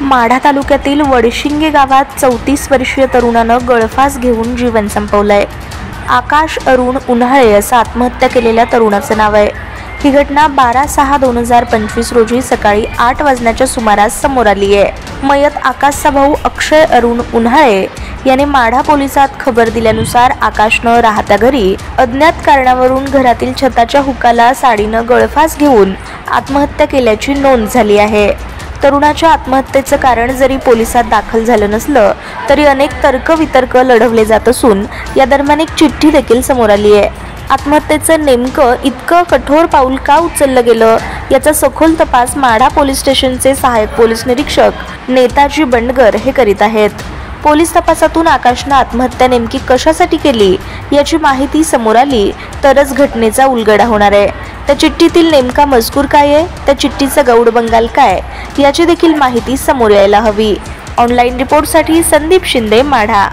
माढा तालुक्यातील वडशिंगे गावात 34 वर्षीय तरुणानं गळफास घेऊन जीवन संपवलंय। आकाश अरुण उन्हाळे असं आत्महत्या केलेल्या तरुणाचं नाव आहे। ही घटना 12/6/2025 रोजी सकाळी 8 वाजण्याच्या सुमारास समोर आली आहे। मयत आकाशचा भाऊ अक्षय अरुण उन्हाळे याने माढा पोलिसात खबर दिल्यानुसार आकाशनं राहत्या घरी अज्ञात कारणावरून घरातील छताच्या हुकाला साडीनं गळफास घेऊन आत्महत्या केल्याची नोंद झाली आहे। तरुणाच्या आत्महत्येचं कारण जरी पोलिसात दाखल झालं नसलं तरी अनेक तर्कवितर्क लढवले जात असून या दरम्यान एक चिठ्ठी देखील समोर आली आहे। आत्महत्येचं नेमकं इतकं कठोर पाऊल का उचललं गेलं याचा सखोल तपास माढा पोलीस स्टेशनचे सहाय्यक पोलीस निरीक्षक नेताजी बंडगर हे करीत आहेत। पोलीस तपासातून आकाशनं आत्महत्या नेमकी कशासाठी केली याची माहिती समोर आली तरच घटनेचा उलगडा होणार आहे। त्या चिठ्ठीतील नेमका मजकूर काय आहे, त्या चिठ्ठीचा गौडबंगाल काय याची देखील माहिती समोर यायला हवी। ऑनलाईन रिपोर्टसाठी संदीप शिंदे, माढा।